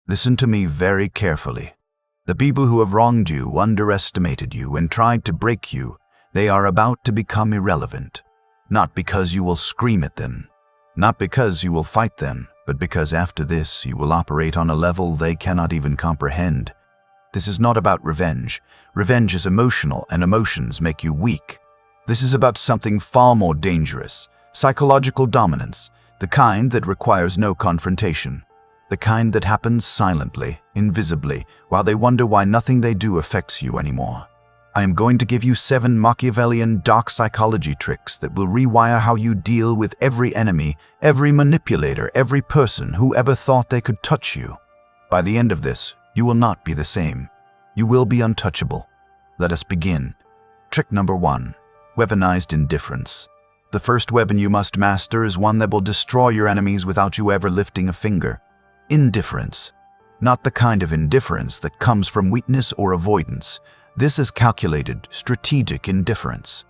Listen to me very carefully. The people who have wronged you, underestimated you, and tried to break you, they are about to become irrelevant. Not because you will scream at them, not because you will fight them, but because after this you will operate on a level they cannot even comprehend. This is not about revenge. Revenge is emotional, and emotions make you weak. This is about something far more dangerous: psychological dominance, the kind that requires no confrontation, the kind that happens silently, invisibly, while they wonder why nothing they do affects you anymore. I am going to give you 7 Machiavellian dark psychology tricks that will rewire how you deal with every enemy, every manipulator, every person who ever thought they could touch you. By the end of this, you will not be the same. You will be untouchable. Let us begin. Trick number 1. Weaponized indifference. The first weapon you must master is one that will destroy your enemies without you ever lifting a finger. Indifference. Not the kind of indifference that comes from weakness or avoidance. This is calculated, strategic indifference.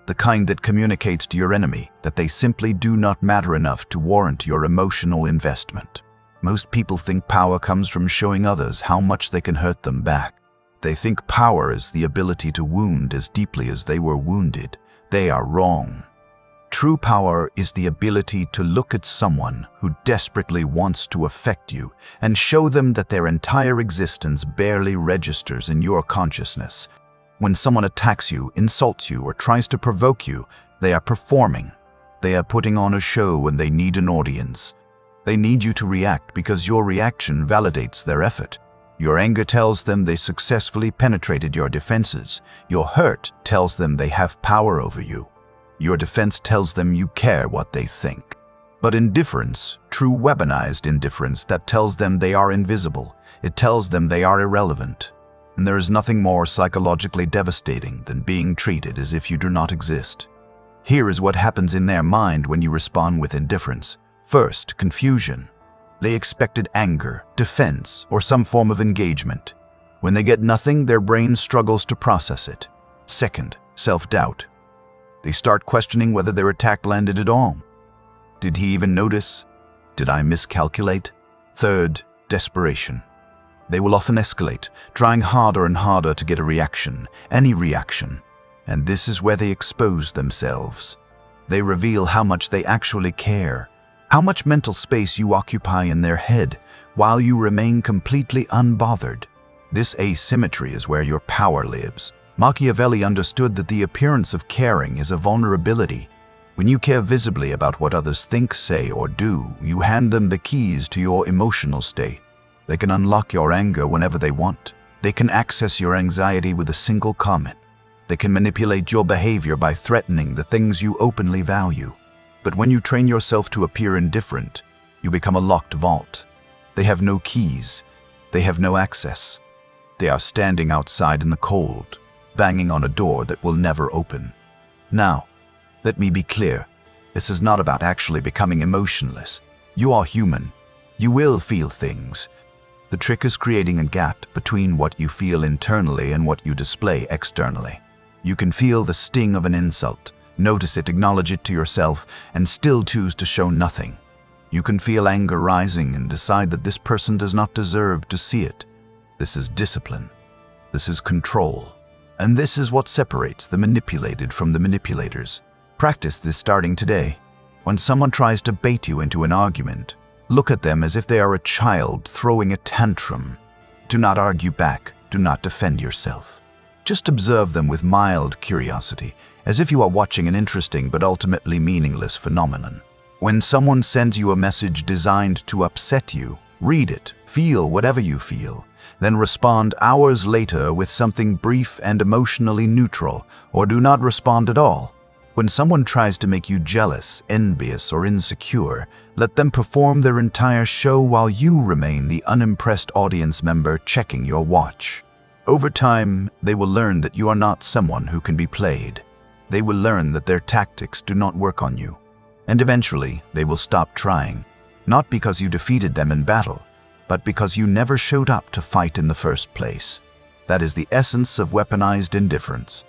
The kind that communicates to your enemy that they simply do not matter enough to warrant your emotional investment. Most people think power comes from showing others how much they can hurt them back. They think power is the ability to wound as deeply as they were wounded. They are wrong. True power is the ability to look at someone who desperately wants to affect you and show them that their entire existence barely registers in your consciousness. When someone attacks you, insults you, or tries to provoke you, they are performing. They are putting on a show when they need an audience. They need you to react because your reaction validates their effort. Your anger tells them they successfully penetrated your defenses. Your hurt tells them they have power over you. Your defense tells them you care what they think. But indifference, true weaponized indifference, that tells them they are invisible. It tells them they are irrelevant. And there is nothing more psychologically devastating than being treated as if you do not exist. Here is what happens in their mind when you respond with indifference. First, confusion. They expected anger, defense, or some form of engagement. When they get nothing, their brain struggles to process it. Second, self-doubt. They start questioning whether their attack landed at all. Did he even notice? Did I miscalculate? Third, desperation. They will often escalate, trying harder and harder to get a reaction, any reaction. And this is where they expose themselves. They reveal how much they actually care, how much mental space you occupy in their head, while you remain completely unbothered. This asymmetry is where your power lives. Machiavelli understood that the appearance of caring is a vulnerability. When you care visibly about what others think, say, or do, you hand them the keys to your emotional state. They can unlock your anger whenever they want. They can access your anxiety with a single comment. They can manipulate your behavior by threatening the things you openly value. But when you train yourself to appear indifferent, you become a locked vault. They have no keys. They have no access. They are standing outside in the cold, banging on a door that will never open. Now, let me be clear. This is not about actually becoming emotionless. You are human. You will feel things. The trick is creating a gap between what you feel internally and what you display externally. You can feel the sting of an insult, notice it, acknowledge it to yourself, and still choose to show nothing. You can feel anger rising and decide that this person does not deserve to see it. This is discipline. This is control. And this is what separates the manipulated from the manipulators. Practice this starting today. When someone tries to bait you into an argument, look at them as if they are a child throwing a tantrum. Do not argue back. Do not defend yourself. Just observe them with mild curiosity, as if you are watching an interesting but ultimately meaningless phenomenon. When someone sends you a message designed to upset you, read it, feel whatever you feel. Then respond hours later with something brief and emotionally neutral, or do not respond at all. When someone tries to make you jealous, envious, or insecure, let them perform their entire show while you remain the unimpressed audience member checking your watch. Over time, they will learn that you are not someone who can be played. They will learn that their tactics do not work on you. And eventually, they will stop trying, not because you defeated them in battle, but because you never showed up to fight in the first place. That is the essence of weaponized indifference.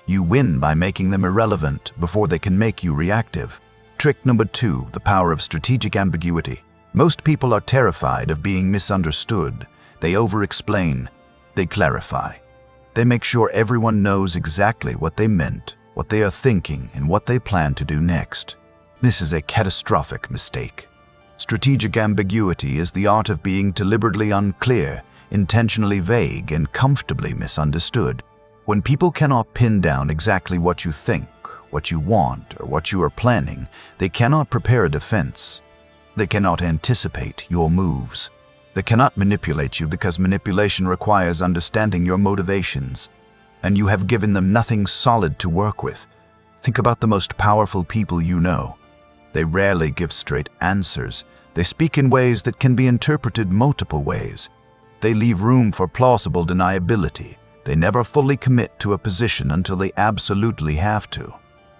You win by making them irrelevant before they can make you reactive. Trick number 2, the power of strategic ambiguity. Most people are terrified of being misunderstood. They over-explain. They clarify. They make sure everyone knows exactly what they meant, what they are thinking, and what they plan to do next. This is a catastrophic mistake. Strategic ambiguity is the art of being deliberately unclear, intentionally vague, and comfortably misunderstood. When people cannot pin down exactly what you think, what you want, or what you are planning, they cannot prepare a defense. They cannot anticipate your moves. They cannot manipulate you because manipulation requires understanding your motivations, and you have given them nothing solid to work with. Think about the most powerful people you know. They rarely give straight answers. They speak in ways that can be interpreted multiple ways. They leave room for plausible deniability. They never fully commit to a position until they absolutely have to.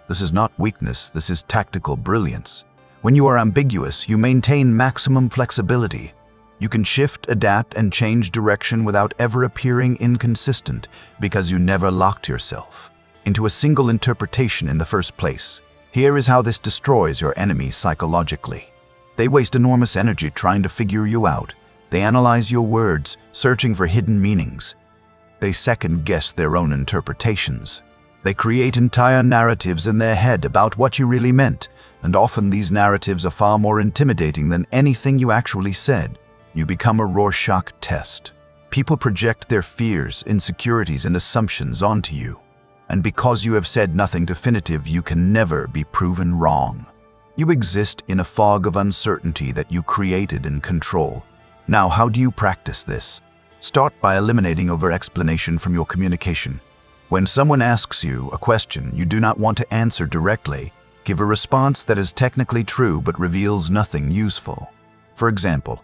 This is not weakness, this is tactical brilliance. When you are ambiguous, you maintain maximum flexibility. You can shift, adapt, and change direction without ever appearing inconsistent because you never locked yourself into a single interpretation in the first place. Here is how this destroys your enemy psychologically. They waste enormous energy trying to figure you out. They analyze your words, searching for hidden meanings. They second-guess their own interpretations. They create entire narratives in their head about what you really meant, and often these narratives are far more intimidating than anything you actually said. You become a Rorschach test. People project their fears, insecurities, and assumptions onto you. And because you have said nothing definitive, you can never be proven wrong. You exist in a fog of uncertainty that you created and control. Now, how do you practice this? Start by eliminating over-explanation from your communication. When someone asks you a question you do not want to answer directly, give a response that is technically true but reveals nothing useful. For example,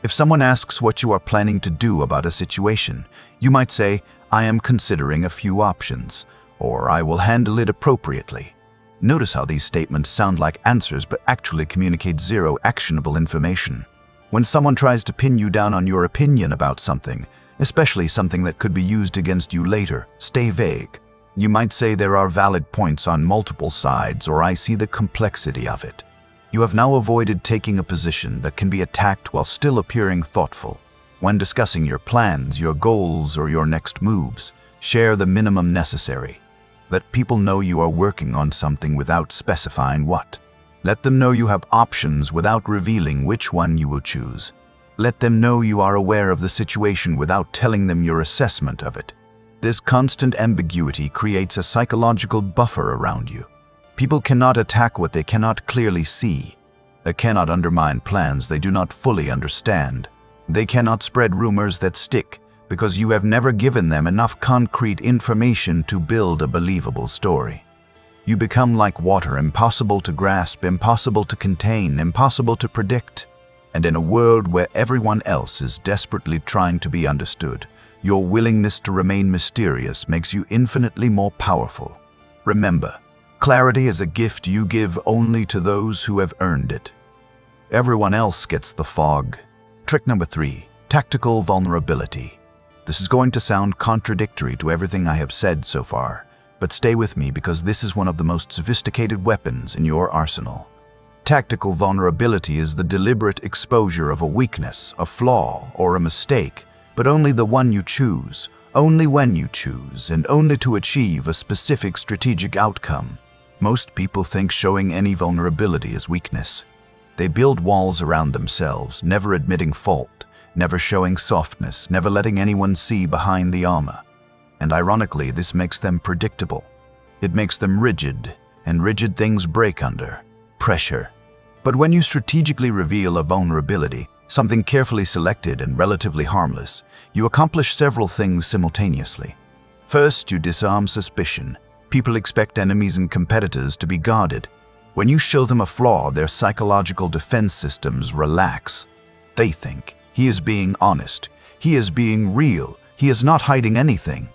if someone asks what you are planning to do about a situation, you might say, "I am considering a few options," or "I will handle it appropriately." Notice how these statements sound like answers but actually communicate zero actionable information. When someone tries to pin you down on your opinion about something, especially something that could be used against you later, stay vague. You might say, "There are valid points on multiple sides," or "I see the complexity of it." You have now avoided taking a position that can be attacked while still appearing thoughtful. When discussing your plans, your goals, or your next moves, share the minimum necessary. Let people know you are working on something without specifying what. Let them know you have options without revealing which one you will choose. Let them know you are aware of the situation without telling them your assessment of it. This constant ambiguity creates a psychological buffer around you. People cannot attack what they cannot clearly see. They cannot undermine plans they do not fully understand. They cannot spread rumors that stick because you have never given them enough concrete information to build a believable story. You become like water, impossible to grasp, impossible to contain, impossible to predict. And in a world where everyone else is desperately trying to be understood, your willingness to remain mysterious makes you infinitely more powerful. Remember, clarity is a gift you give only to those who have earned it. Everyone else gets the fog. Trick number 3, tactical vulnerability. This is going to sound contradictory to everything I have said so far, but stay with me because this is one of the most sophisticated weapons in your arsenal. Tactical vulnerability is the deliberate exposure of a weakness, a flaw, or a mistake, but only the one you choose, only when you choose, and only to achieve a specific strategic outcome. Most people think showing any vulnerability is weakness. They build walls around themselves, never admitting fault, never showing softness, never letting anyone see behind the armor. And ironically, this makes them predictable. It makes them rigid, and rigid things break under pressure. But when you strategically reveal a vulnerability, something carefully selected and relatively harmless, you accomplish several things simultaneously. First, you disarm suspicion. People expect enemies and competitors to be guarded. When you show them a flaw, their psychological defense systems relax. They think, "He is being honest. He is being real. He is not hiding anything."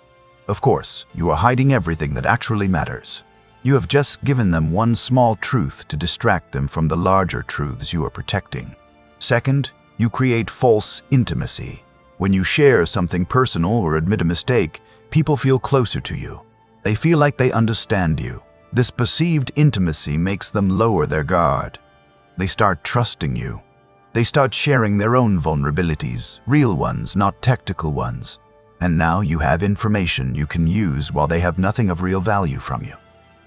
Of course, you are hiding everything that actually matters. You have just given them one small truth to distract them from the larger truths you are protecting. Second, you create false intimacy. When you share something personal or admit a mistake, people feel closer to you. They feel like they understand you. This perceived intimacy makes them lower their guard. They start trusting you. They start sharing their own vulnerabilities, real ones, not tactical ones. And now you have information you can use while they have nothing of real value from you.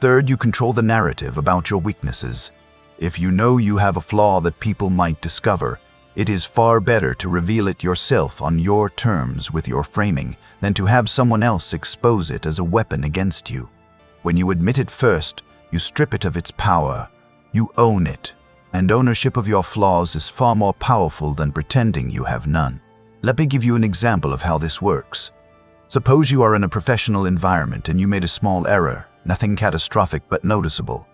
Third, you control the narrative about your weaknesses. If you know you have a flaw that people might discover, it is far better to reveal it yourself on your terms with your framing than to have someone else expose it as a weapon against you. When you admit it first, you strip it of its power. You own it, and ownership of your flaws is far more powerful than pretending you have none. Let me give you an example of how this works. Suppose you are in a professional environment and you made a small error, nothing catastrophic but noticeable.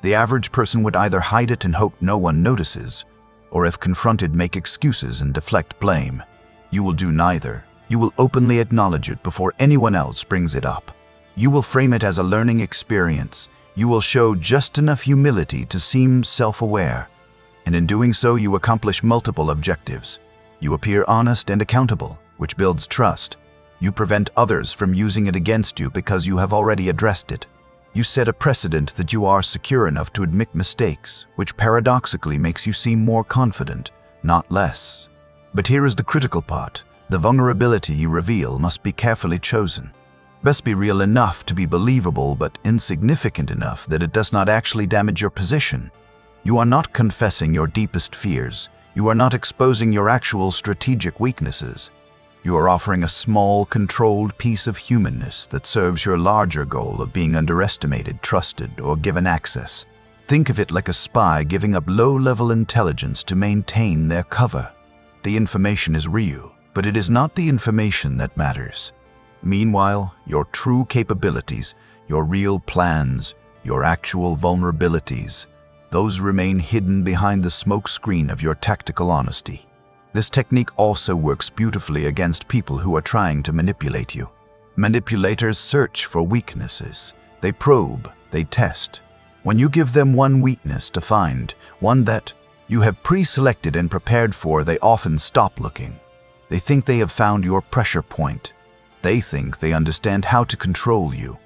The average person would either hide it and hope no one notices, or if confronted, make excuses and deflect blame. You will do neither. You will openly acknowledge it before anyone else brings it up. You will frame it as a learning experience. You will show just enough humility to seem self-aware. And in doing so, you accomplish multiple objectives. You appear honest and accountable, which builds trust. You prevent others from using it against you because you have already addressed it. You set a precedent that you are secure enough to admit mistakes, which paradoxically makes you seem more confident, not less. But here is the critical part. The vulnerability you reveal must be carefully chosen. Best be real enough to be believable, but insignificant enough that it does not actually damage your position. You are not confessing your deepest fears. You are not exposing your actual strategic weaknesses. You are offering a small, controlled piece of humanness that serves your larger goal of being underestimated, trusted, or given access. Think of it like a spy giving up low-level intelligence to maintain their cover. The information is real, but it is not the information that matters. Meanwhile, your true capabilities, your real plans, your actual vulnerabilities, those remain hidden behind the smoke screen of your tactical honesty. This technique also works beautifully against people who are trying to manipulate you. Manipulators search for weaknesses. They probe, they test. When you give them one weakness to find, one that you have pre-selected and prepared for, they often stop looking. They think they have found your pressure point. They think they understand how to control you.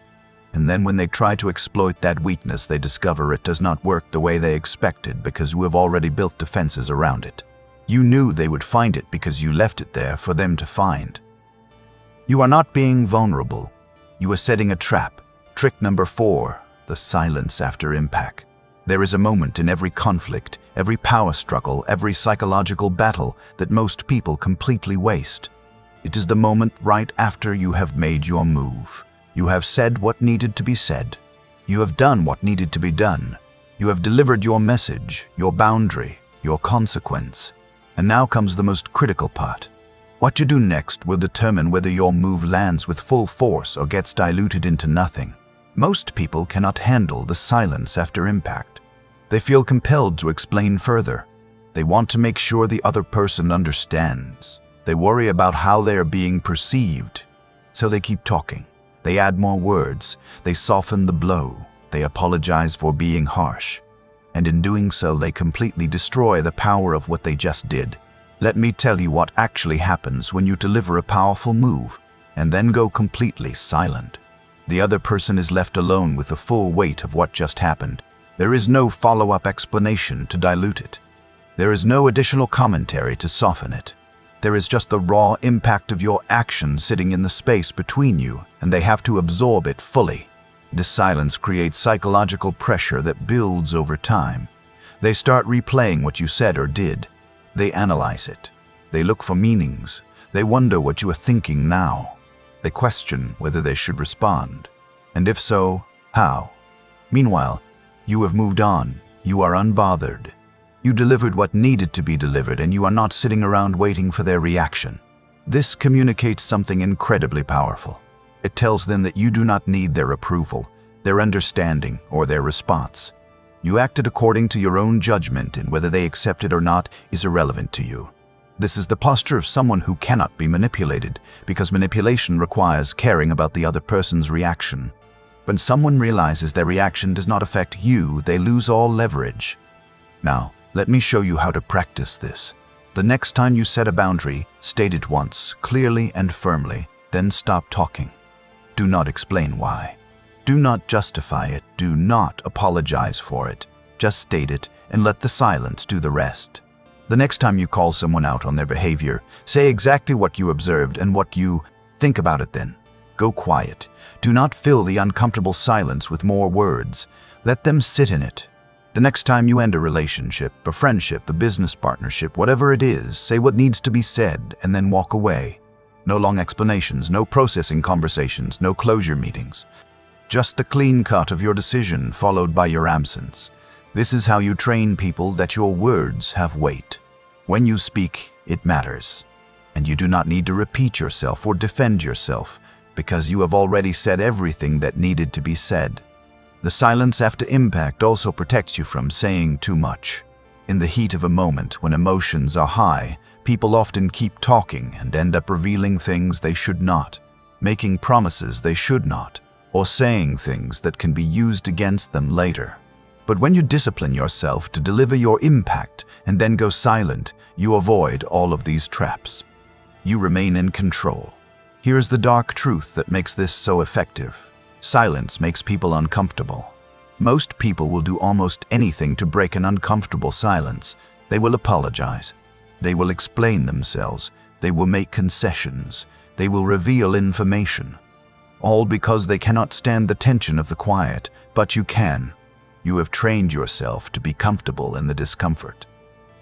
And then when they try to exploit that weakness, they discover it does not work the way they expected because you have already built defenses around it. You knew they would find it because you left it there for them to find. You are not being vulnerable. You are setting a trap. Trick number 4, the silence after impact. There is a moment in every conflict, every power struggle, every psychological battle that most people completely waste. It is the moment right after you have made your move. You have said what needed to be said. You have done what needed to be done. You have delivered your message, your boundary, your consequence. And now comes the most critical part. What you do next will determine whether your move lands with full force or gets diluted into nothing. Most people cannot handle the silence after impact. They feel compelled to explain further. They want to make sure the other person understands. They worry about how they are being perceived. So they keep talking. They add more words. They soften the blow. They apologize for being harsh. And in doing so, they completely destroy the power of what they just did. Let me tell you what actually happens when you deliver a powerful move and then go completely silent. The other person is left alone with the full weight of what just happened. There is no follow-up explanation to dilute it. There is no additional commentary to soften it. There is just the raw impact of your action sitting in the space between you, and they have to absorb it fully. This silence creates psychological pressure that builds over time. They start replaying what you said or did. They analyze it. They look for meanings. They wonder what you are thinking now. They question whether they should respond. And if so, how? Meanwhile, you have moved on. You are unbothered. You delivered what needed to be delivered, and you are not sitting around waiting for their reaction. This communicates something incredibly powerful. It tells them that you do not need their approval, their understanding, or their response. You acted according to your own judgment, and whether they accept it or not is irrelevant to you. This is the posture of someone who cannot be manipulated, because manipulation requires caring about the other person's reaction. When someone realizes their reaction does not affect you, they lose all leverage. Now, let me show you how to practice this. The next time you set a boundary, state it once, clearly and firmly, then stop talking. Do not explain why. Do not justify it. Do not apologize for it. Just state it and let the silence do the rest. The next time you call someone out on their behavior, say exactly what you observed and what you think about it then. Go quiet. Do not fill the uncomfortable silence with more words. Let them sit in it. The next time you end a relationship, a friendship, a business partnership, whatever it is, say what needs to be said and then walk away. No long explanations, no processing conversations, no closure meetings. Just the clean cut of your decision followed by your absence. This is how you train people that your words have weight. When you speak, it matters. And you do not need to repeat yourself or defend yourself because you have already said everything that needed to be said. The silence after impact also protects you from saying too much. In the heat of a moment when emotions are high, people often keep talking and end up revealing things they should not, making promises they should not, or saying things that can be used against them later. But when you discipline yourself to deliver your impact and then go silent, you avoid all of these traps. You remain in control. Here's the dark truth that makes this so effective. Silence makes people uncomfortable. Most people will do almost anything to break an uncomfortable silence. They will apologize. They will explain themselves. They will make concessions. They will reveal information. All because they cannot stand the tension of the quiet, but you can. You have trained yourself to be comfortable in the discomfort.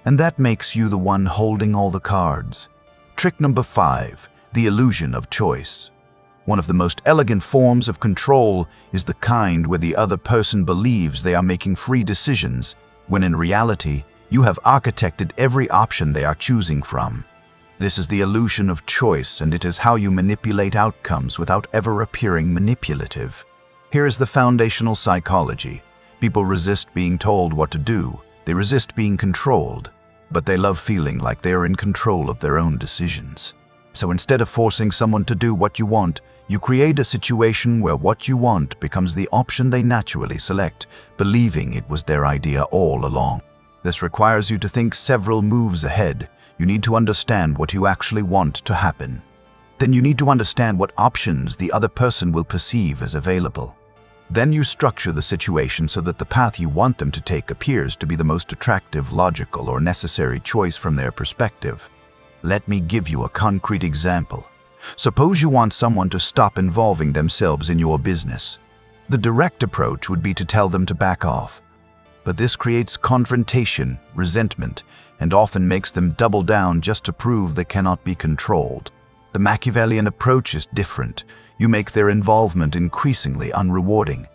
And that makes you the one holding all the cards. Trick number 5, the illusion of choice. One of the most elegant forms of control is the kind where the other person believes they are making free decisions, when in reality, you have architected every option they are choosing from. This is the illusion of choice, and it is how you manipulate outcomes without ever appearing manipulative. Here is the foundational psychology. People resist being told what to do. They resist being controlled, but they love feeling like they are in control of their own decisions. So instead of forcing someone to do what you want, you create a situation where what you want becomes the option they naturally select, believing it was their idea all along. This requires you to think several moves ahead. You need to understand what you actually want to happen. Then you need to understand what options the other person will perceive as available. Then you structure the situation so that the path you want them to take appears to be the most attractive, logical, or necessary choice from their perspective. Let me give you a concrete example. Suppose you want someone to stop involving themselves in your business. The direct approach would be to tell them to back off. But this creates confrontation, resentment, and often makes them double down just to prove they cannot be controlled. The Machiavellian approach is different. You make their involvement increasingly unrewarding.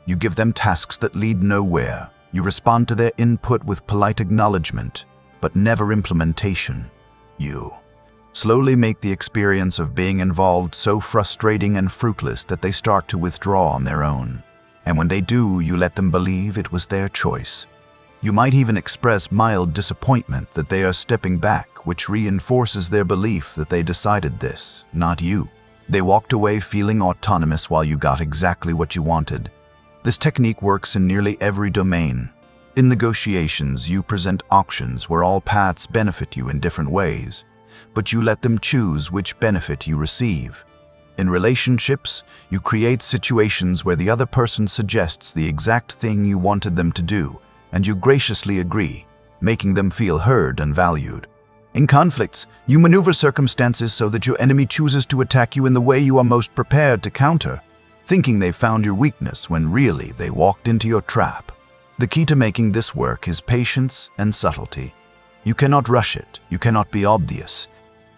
You give them tasks that lead nowhere. You respond to their input with polite acknowledgement, but never implementation. You slowly make the experience of being involved so frustrating and fruitless that they start to withdraw on their own. And when they do, you let them believe it was their choice. You might even express mild disappointment that they are stepping back, which reinforces their belief that they decided this, not you. They walked away feeling autonomous while you got exactly what you wanted. This technique works in nearly every domain. In negotiations, you present options where all paths benefit you in different ways, but you let them choose which benefit you receive. In relationships, you create situations where the other person suggests the exact thing you wanted them to do, and you graciously agree, making them feel heard and valued. In conflicts, you maneuver circumstances so that your enemy chooses to attack you in the way you are most prepared to counter, thinking they found your weakness when really they walked into your trap. The key to making this work is patience and subtlety. You cannot rush it. You cannot be obvious.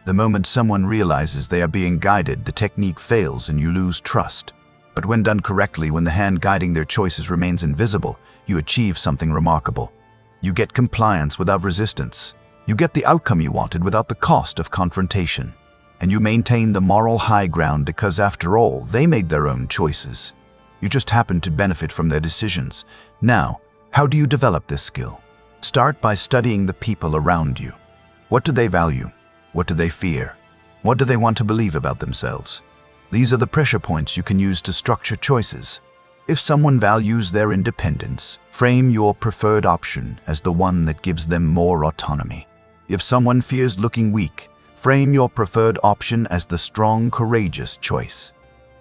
The moment someone realizes they are being guided, the technique fails and you lose trust. But when done correctly, when the hand guiding their choices remains invisible, you achieve something remarkable. You get compliance without resistance. You get the outcome you wanted without the cost of confrontation. And you maintain the moral high ground because, after all, they made their own choices. You just happen to benefit from their decisions. Now, how do you develop this skill? Start by studying the people around you. What do they value? What do they fear? What do they want to believe about themselves? These are the pressure points you can use to structure choices. If someone values their independence, frame your preferred option as the one that gives them more autonomy. If someone fears looking weak, frame your preferred option as the strong, courageous choice.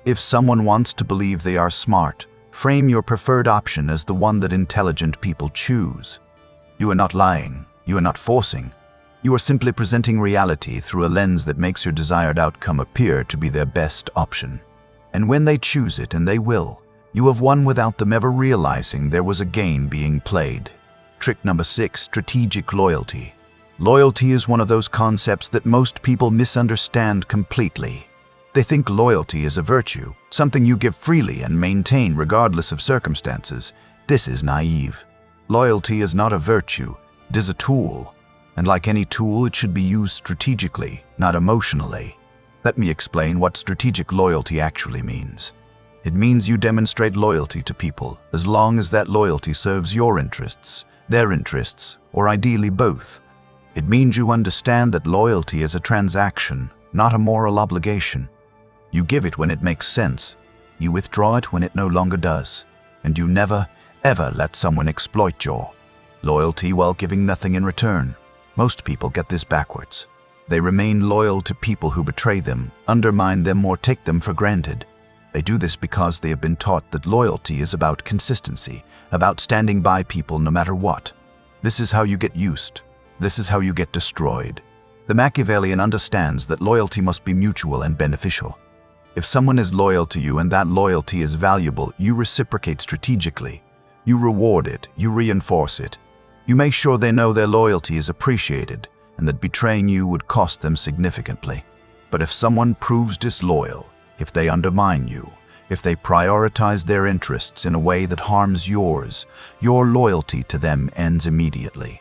If someone wants to believe they are smart, frame your preferred option as the one that intelligent people choose. You are not lying. You are not forcing. You are simply presenting reality through a lens that makes your desired outcome appear to be their best option. And when they choose it, and they will, you have won without them ever realizing there was a game being played. Trick number 6, strategic loyalty. Loyalty is one of those concepts that most people misunderstand completely. They think loyalty is a virtue, something you give freely and maintain regardless of circumstances. This is naive. Loyalty is not a virtue, it is a tool. And like any tool, it should be used strategically, not emotionally. Let me explain what strategic loyalty actually means. It means you demonstrate loyalty to people as long as that loyalty serves your interests, their interests, or ideally both. It means you understand that loyalty is a transaction, not a moral obligation. You give it when it makes sense. You withdraw it when it no longer does. And you never, ever let someone exploit your loyalty while giving nothing in return. Most people get this backwards. They remain loyal to people who betray them, undermine them, or take them for granted. They do this because they have been taught that loyalty is about consistency, about standing by people no matter what. This is how you get used. This is how you get destroyed. The Machiavellian understands that loyalty must be mutual and beneficial. If someone is loyal to you and that loyalty is valuable, you reciprocate strategically. You reward it, you reinforce it. You make sure they know their loyalty is appreciated and that betraying you would cost them significantly. But if someone proves disloyal, if they undermine you, if they prioritize their interests in a way that harms yours, your loyalty to them ends immediately.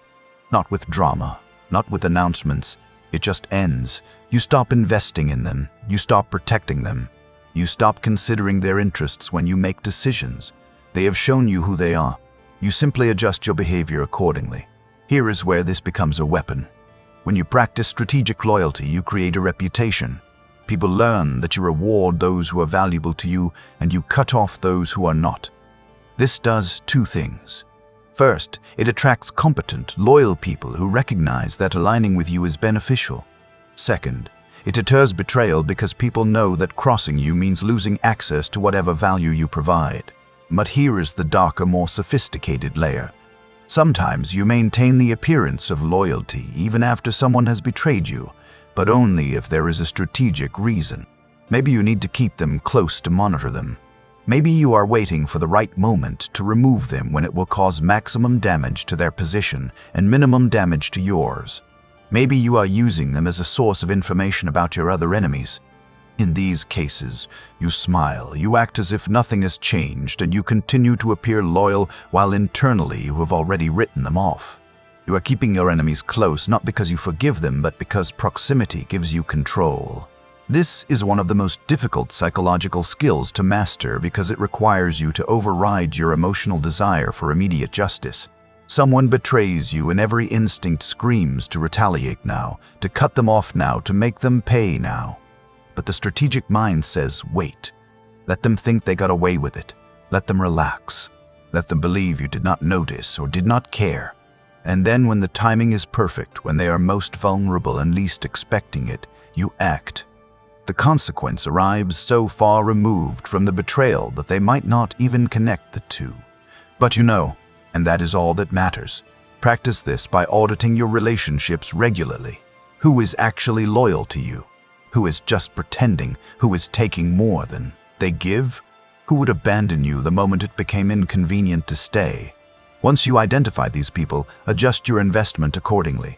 Not with drama, not with announcements. It just ends. You stop investing in them. You stop protecting them. You stop considering their interests when you make decisions. They have shown you who they are. You simply adjust your behavior accordingly. Here is where this becomes a weapon. When you practice strategic loyalty, you create a reputation. People learn that you reward those who are valuable to you and you cut off those who are not. This does two things. First, it attracts competent, loyal people who recognize that aligning with you is beneficial. Second, it deters betrayal because people know that crossing you means losing access to whatever value you provide. But here is the darker, more sophisticated layer. Sometimes you maintain the appearance of loyalty even after someone has betrayed you, but only if there is a strategic reason. Maybe you need to keep them close to monitor them. Maybe you are waiting for the right moment to remove them when it will cause maximum damage to their position and minimum damage to yours. Maybe you are using them as a source of information about your other enemies. In these cases, you smile, you act as if nothing has changed, and you continue to appear loyal while internally you have already written them off. You are keeping your enemies close not because you forgive them, but because proximity gives you control. This is one of the most difficult psychological skills to master because it requires you to override your emotional desire for immediate justice. Someone betrays you and every instinct screams to retaliate now, to cut them off now, to make them pay now. But the strategic mind says, wait. Let them think they got away with it. Let them relax. Let them believe you did not notice or did not care. And then when the timing is perfect, when they are most vulnerable and least expecting it, you act. The consequence arrives so far removed from the betrayal that they might not even connect the two. But you know, and that is all that matters. Practice this by auditing your relationships regularly. Who is actually loyal to you? Who is just pretending? Who is taking more than they give? Who would abandon you the moment it became inconvenient to stay? Once you identify these people, adjust your investment accordingly.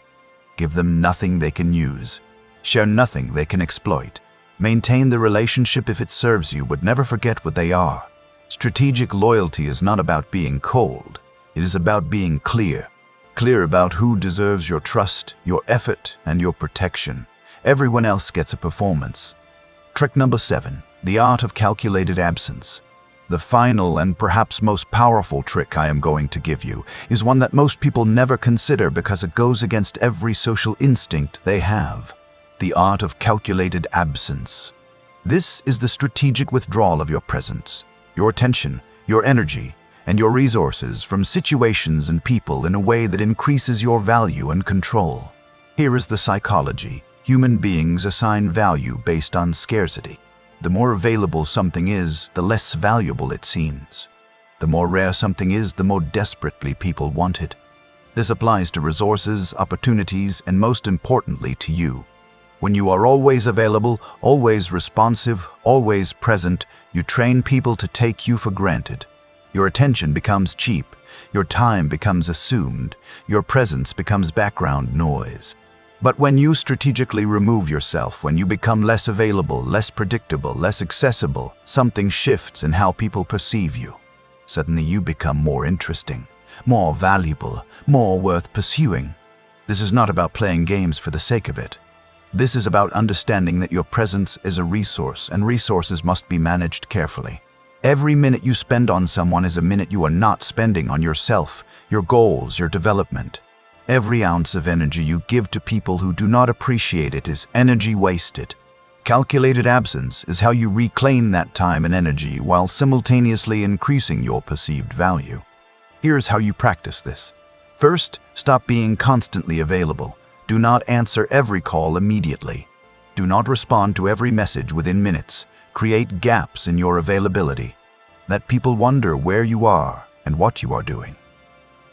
Give them nothing they can use. Share nothing they can exploit. Maintain the relationship if it serves you, but never forget what they are. Strategic loyalty is not about being cold. It is about being clear. Clear about who deserves your trust, your effort, and your protection. Everyone else gets a performance. Trick number 7, the art of calculated absence. The final and perhaps most powerful trick I am going to give you is one that most people never consider because it goes against every social instinct they have. The art of calculated absence. This is the strategic withdrawal of your presence, your attention, your energy, and your resources from situations and people in a way that increases your value and control. Here is the psychology. Human beings assign value based on scarcity. The more available something is, the less valuable it seems. The more rare something is, the more desperately people want it. This applies to resources, opportunities, and most importantly to you. When you are always available, always responsive, always present, you train people to take you for granted. Your attention becomes cheap, your time becomes assumed, your presence becomes background noise. But when you strategically remove yourself, when you become less available, less predictable, less accessible, something shifts in how people perceive you. Suddenly you become more interesting, more valuable, more worth pursuing. This is not about playing games for the sake of it. This is about understanding that your presence is a resource, and resources must be managed carefully. Every minute you spend on someone is a minute you are not spending on yourself, your goals, your development. Every ounce of energy you give to people who do not appreciate it is energy wasted. Calculated absence is how you reclaim that time and energy while simultaneously increasing your perceived value. Here's how you practice this. First, stop being constantly available. Do not answer every call immediately. Do not respond to every message within minutes. Create gaps in your availability. Let people wonder where you are and what you are doing.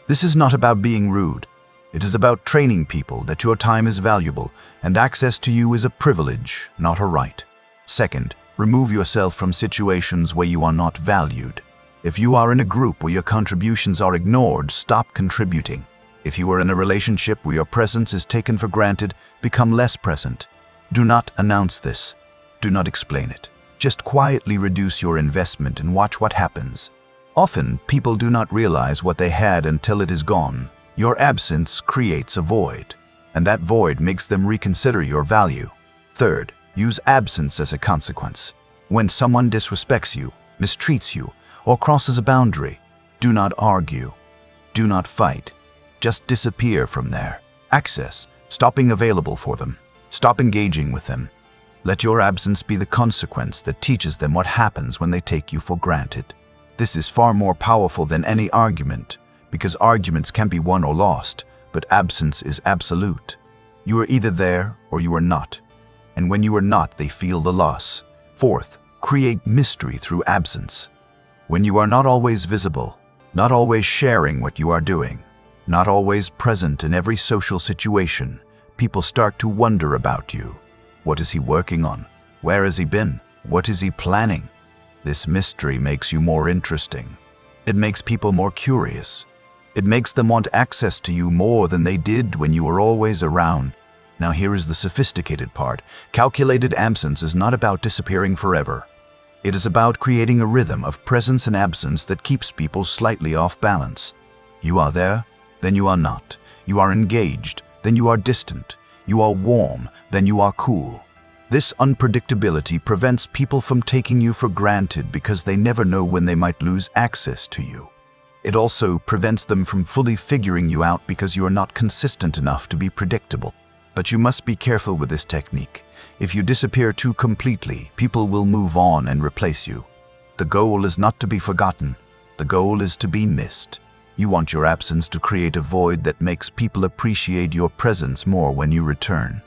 This is not about being rude. It is about training people that your time is valuable and access to you is a privilege, not a right. Second, remove yourself from situations where you are not valued. If you are in a group where your contributions are ignored, stop contributing. If you are in a relationship where your presence is taken for granted, become less present. Do not announce this. Do not explain it. Just quietly reduce your investment and watch what happens. Often, people do not realize what they had until it is gone. Your absence creates a void, and that void makes them reconsider your value. Third, use absence as a consequence. When someone disrespects you, mistreats you, or crosses a boundary, do not argue. Do not fight. Just disappear from there. Access. Stop being available for them. Stop engaging with them. Let your absence be the consequence that teaches them what happens when they take you for granted. This is far more powerful than any argument, because arguments can be won or lost, but absence is absolute. You are either there or you are not. And when you are not, they feel the loss. Fourth, create mystery through absence. When you are not always visible, not always sharing what you are doing, not always present in every social situation, people start to wonder about you. What is he working on? Where has he been? What is he planning? This mystery makes you more interesting. It makes people more curious. It makes them want access to you more than they did when you were always around. Now here is the sophisticated part. Calculated absence is not about disappearing forever. It is about creating a rhythm of presence and absence that keeps people slightly off balance. You are there, then you are not. You are engaged, then you are distant. You are warm, then you are cool. This unpredictability prevents people from taking you for granted because they never know when they might lose access to you. It also prevents them from fully figuring you out because you are not consistent enough to be predictable. But you must be careful with this technique. If you disappear too completely, people will move on and replace you. The goal is not to be forgotten. The goal is to be missed. You want your absence to create a void that makes people appreciate your presence more when you return.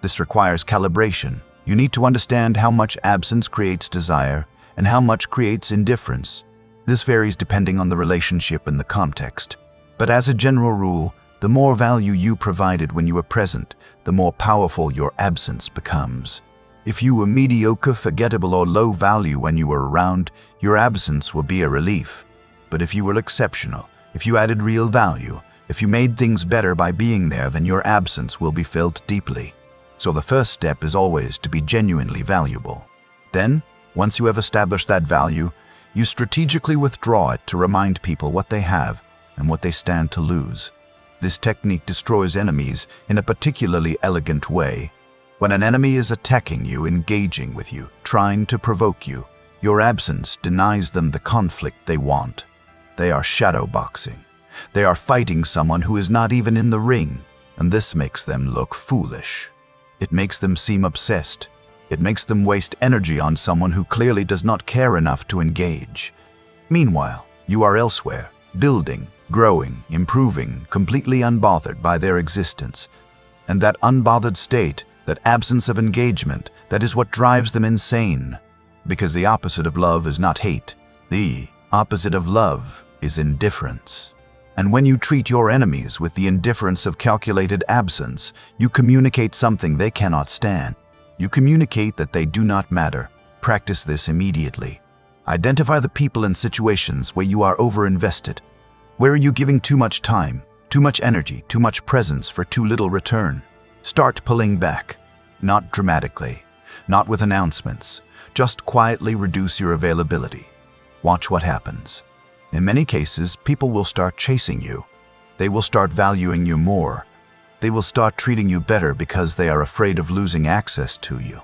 This requires calibration. You need to understand how much absence creates desire and how much creates indifference. This varies depending on the relationship and the context. But as a general rule, the more value you provided when you were present, the more powerful your absence becomes. If you were mediocre, forgettable, or low value when you were around, your absence will be a relief. But if you were exceptional, if you added real value, if you made things better by being there, then your absence will be felt deeply. So the first step is always to be genuinely valuable. Then, once you have established that value, you strategically withdraw it to remind people what they have and what they stand to lose. This technique destroys enemies in a particularly elegant way. When an enemy is attacking you, engaging with you, trying to provoke you, your absence denies them the conflict they want. They are shadow boxing. They are fighting someone who is not even in the ring, and this makes them look foolish. It makes them seem obsessed. It makes them waste energy on someone who clearly does not care enough to engage. Meanwhile, you are elsewhere, building, growing, improving, completely unbothered by their existence. And that unbothered state, that absence of engagement, that is what drives them insane. Because the opposite of love is not hate. The opposite of love is indifference. And when you treat your enemies with the indifference of calculated absence, you communicate something they cannot stand. You communicate that they do not matter. Practice this immediately. Identify the people and situations where you are overinvested. Where are you giving too much time, too much energy, too much presence for too little return? Start pulling back. Not dramatically, not with announcements. Just quietly reduce your availability. Watch what happens. In many cases, people will start chasing you. They will start valuing you more. They will start treating you better because they are afraid of losing access to you.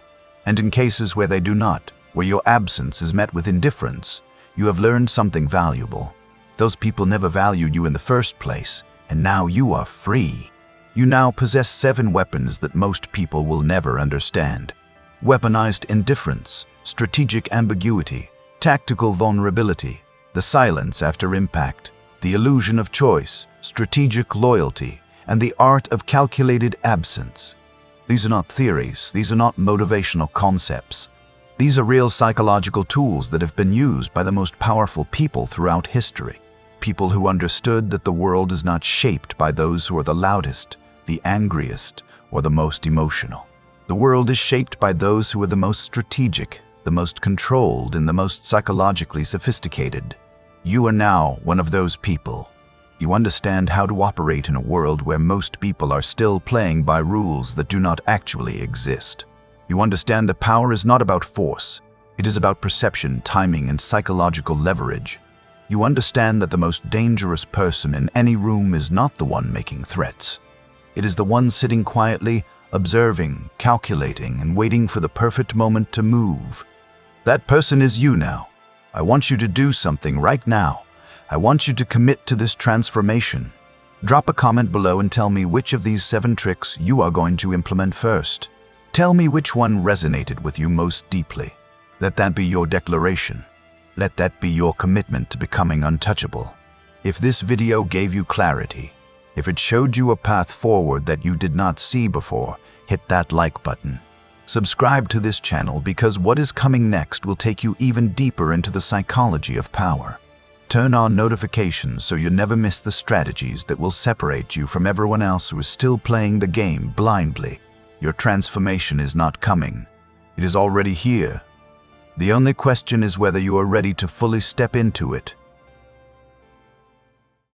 And in cases where they do not, where your absence is met with indifference, you have learned something valuable. Those people never valued you in the first place, and now you are free. You now possess 7 weapons that most people will never understand. Weaponized indifference, strategic ambiguity, tactical vulnerability, the silence after impact, the illusion of choice, strategic loyalty, and the art of calculated absence. These are not theories, these are not motivational concepts. These are real psychological tools that have been used by the most powerful people throughout history. People who understood that the world is not shaped by those who are the loudest, the angriest, or the most emotional. The world is shaped by those who are the most strategic, the most controlled, and the most psychologically sophisticated. You are now one of those people. You understand how to operate in a world where most people are still playing by rules that do not actually exist. You understand that power is not about force. It is about perception, timing, and psychological leverage. You understand that the most dangerous person in any room is not the one making threats. It is the one sitting quietly, observing, calculating, and waiting for the perfect moment to move. That person is you now. I want you to do something right now. I want you to commit to this transformation. Drop a comment below and tell me which of these 7 tricks you are going to implement first. Tell me which one resonated with you most deeply. Let that be your declaration. Let that be your commitment to becoming untouchable. If this video gave you clarity, if it showed you a path forward that you did not see before, hit that like button. Subscribe to this channel because what is coming next will take you even deeper into the psychology of power. Turn on notifications so you never miss the strategies that will separate you from everyone else who is still playing the game blindly. Your transformation is not coming. It is already here. The only question is whether you are ready to fully step into it.